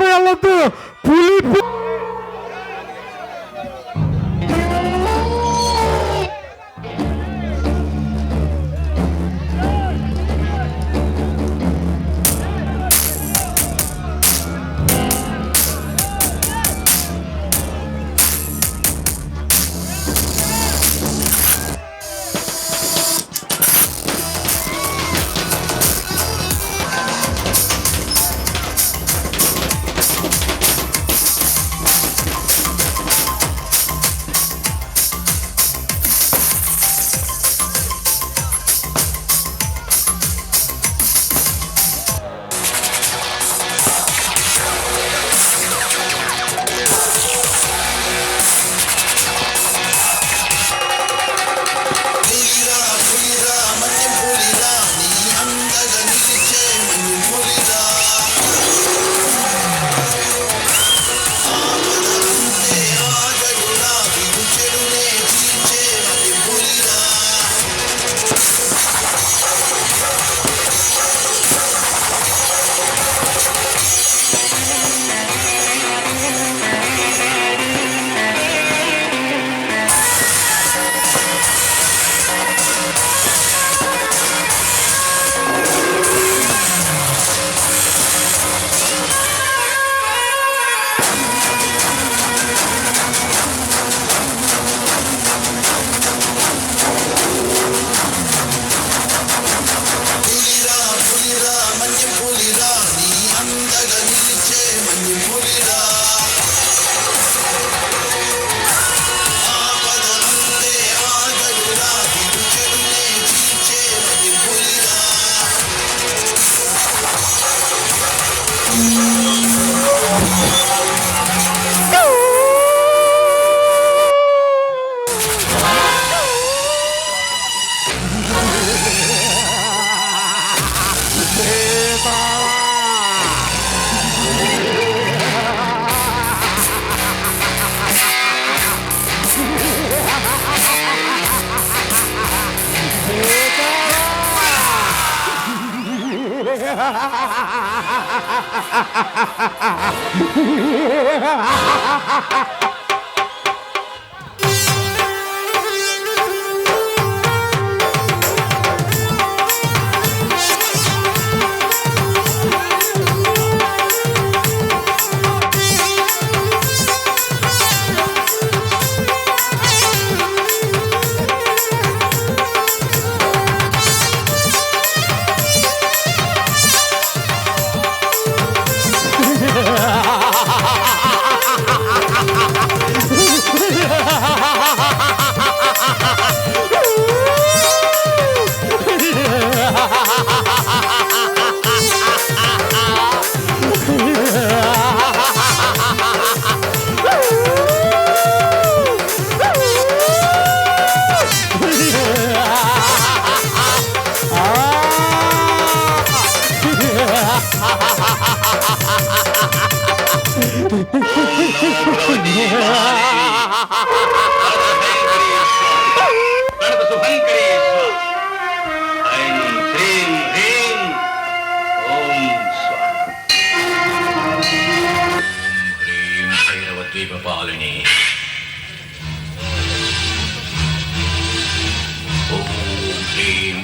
ఎవ్వరు వెళ్ళొద్దు. పులి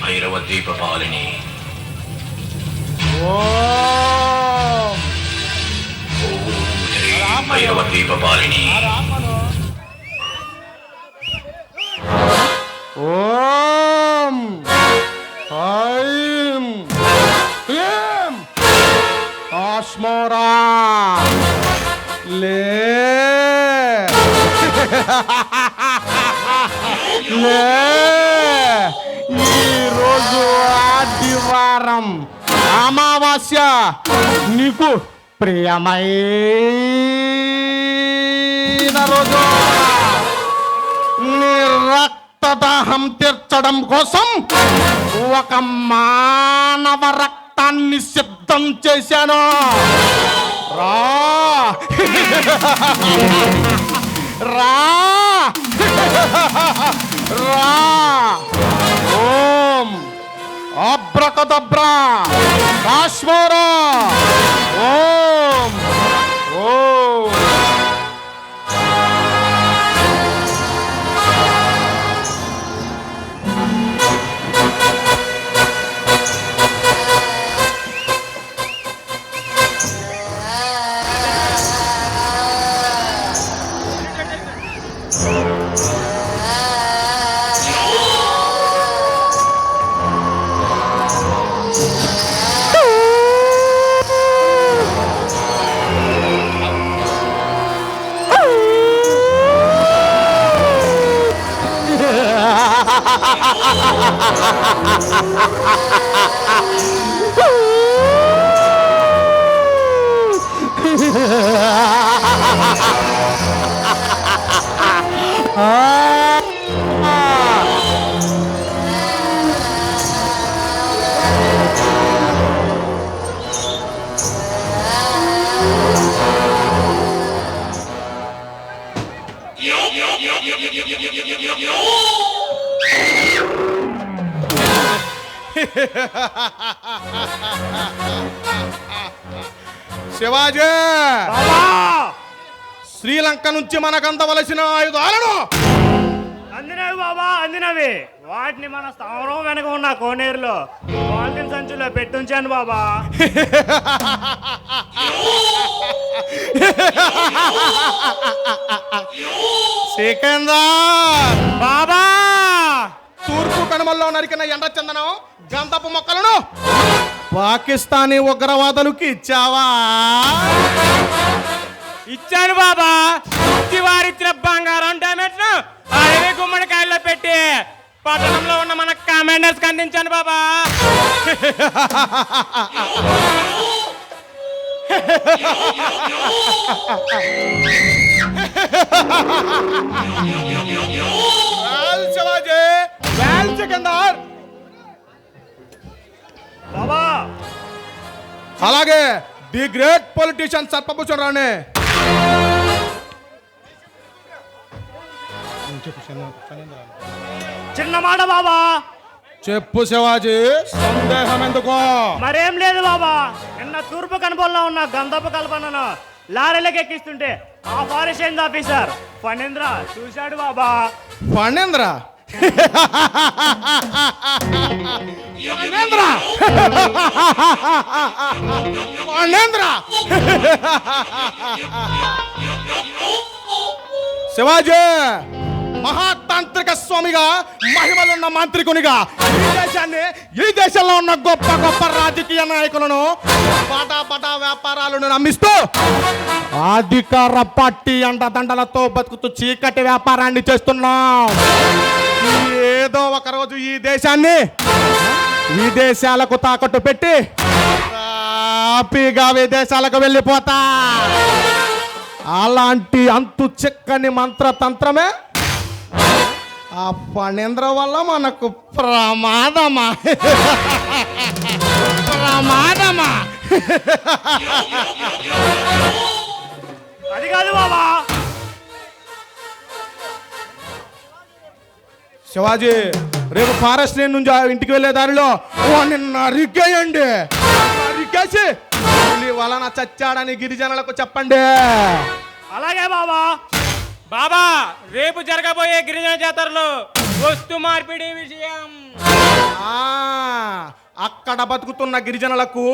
భైరవద్వీపపాలిని ఓం భైరవద్వీపపాలిని ఓం ఐం క్లీం ఆస్మోరా లే ఈరోజు ఆదివారం అమావాస్య నీకు ప్రియమైన రోజు. నీ రక్తదాహం తీర్చడం కోసం ఒక మానవ రక్తాన్ని సిద్ధం చేశాను. రా రా రా. ఓం అబ్రకదబ్రా కాశ్మోరా. ఓం శివాజీ, బాబా శ్రీలంక నుంచి మనకు అందవలసిన ఆయుధాలను అందినవి బాబా, అందినవి. వాటిని మన స్థావరం వెనక ఉన్న కోనేరులో పాలిథిన్ సంచులో పెట్టుంచాను బాబా. సికందర్, బాబా తూర్పు కనుమల్లో నరికిన ఎండ చందనం గంధపు మొక్కలను పాకిస్తానీ ఉగ్రవాదులకు ఇచ్చావా? ఇచ్చాను బాబా. వారిచ్చిన బంగారం డామేజ్ అడవి గుమ్మడికాయల్లో పెట్టి పట్టణంలో ఉన్న మన కమాండర్స్ అందించాను బాబా. శివాజీ, సికందర్. బాబా అలాగే ది గ్రేట్ పొలిటీషియన్ సర్పభూషణ్ రాణి. చిన్న మాట బాబా. చెప్పు శివాజీ, సందేహం ఎందుకో? మరేం లేదు బాబా. నిన్న తూర్పు కనుబోల్లో ఉన్న గంధపు కల్పనను లారీలకు ఎక్కిస్తుంటే ఆ ఫారెస్ట్ రేంజ్ ఆఫీసర్ ఫణేంద్ర చూశాడు బాబా. ఫణేంద్ర? ఫణేంద్ర? ఫణేంద్ర? శివాజీ, మహాతాంత్రిక స్వామిగా మహిమలున్న మాంత్రికునిగా ఈ దేశంలో ఉన్న గొప్ప గొప్ప రాజకీయ నాయకులను బడా వ్యాపారాలను నమ్మిస్తూ అధికార పార్టీ అండదండలతో బతుకుతూ చీకటి వ్యాపారాన్ని చేస్తున్నాం. ఏదో ఒక రోజు ఈ దేశాన్ని విదేశాలకు తాకట్టు పెట్టి హ్యాపీగా విదేశాలకు వెళ్ళిపోతా. అలాంటి అంతు చిక్కని మంత్రతంత్రమే ఆ ఫణేంద్ర వల్ల మనకు ప్రమాదమా? ప్రమాదమా? అది కాదు బాబా. శివాజీ, రేపు ఫారెస్ట్ రేంజ్ నుంచి ఇంటికి వెళ్ళే దారిలో వాడిని నరికేయండి. నరికేసి వలన చచ్చాడని గిరిజనులకు చెప్పండి. అలాగే బాబా. బాబా, రేపు జరగబోయే గిరిజన జాతరలో వస్తు మార్పిడి విషయం అక్కడ బతుకుతున్న గిరిజనులకు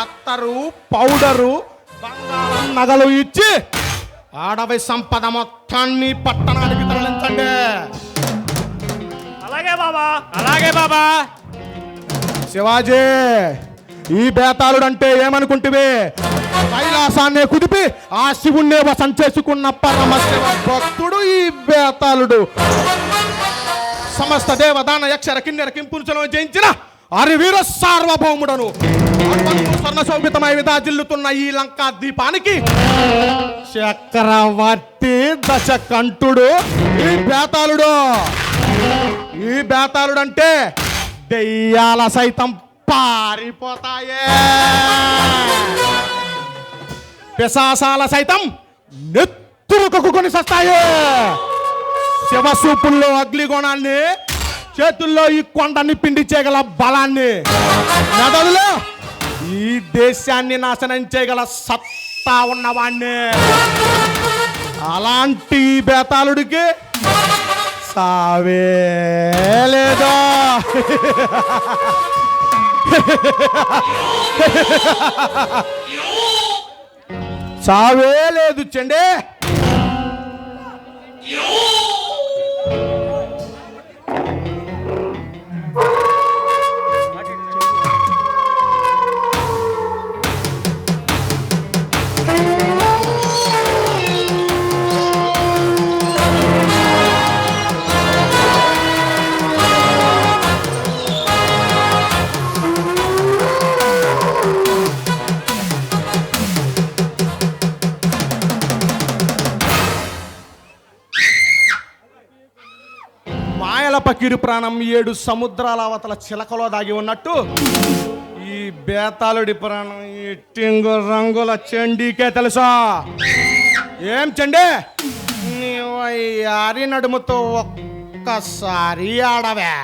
అత్తరు, పౌడరు, బంగారం నగలు ఇచ్చి అడవి సంపద మొత్తాన్ని పట్టణానికి తరలించండి. అలాగే బాబా. అలాగే బాబా. శివాజీ, ఈ బేతాళుడంటే ఏమనుకుంటివి? కైలాసాన్నే కుదిపి ఆ శివుణ్ణే వశం చేసుకున్న పరమశివ భక్తుడు ఈ బేతాళుడు. సమస్త దేవదాన యక్షర కిన్నెర కింపురుషులను జయించిన హరివీర సార్వభౌముడను. స్వర్ణ శోభితమై విదాజిల్లుతున్న ఈ లంకా ద్వీపానికి చక్రవర్తి దశకంఠుడు ఈ బేతాళుడు. ఈ బేతాళుడంటే దెయ్యాల సైతం పారిపోతాయే, పిశాసాల సైతం నెత్తురుకు కొని సస్తాయి. శివసూపుల్లో అగ్నిగుణాన్ని, చేతుల్లో ఈ కొండని పిండి చేయగల బలాన్ని, నదుల్లో ఈ దేశాన్ని నాశనం చేయగల సత్తా ఉన్నవాణ్ణి. అలాంటి ఈ బేతాళుడికి సావే లేదో. చావే లేదు చెండే. పోకిరి ప్రాణం 7 సముద్రాల అవతల చిలకలో దాగి ఉన్నట్టు ఈ బేతాళుడి ప్రాణం ఈ టింగు రంగుల చండీకే తెలుసా. ఏం చండే, నీవు యారి నడుముతో ఒక్కసారి ఆడవే.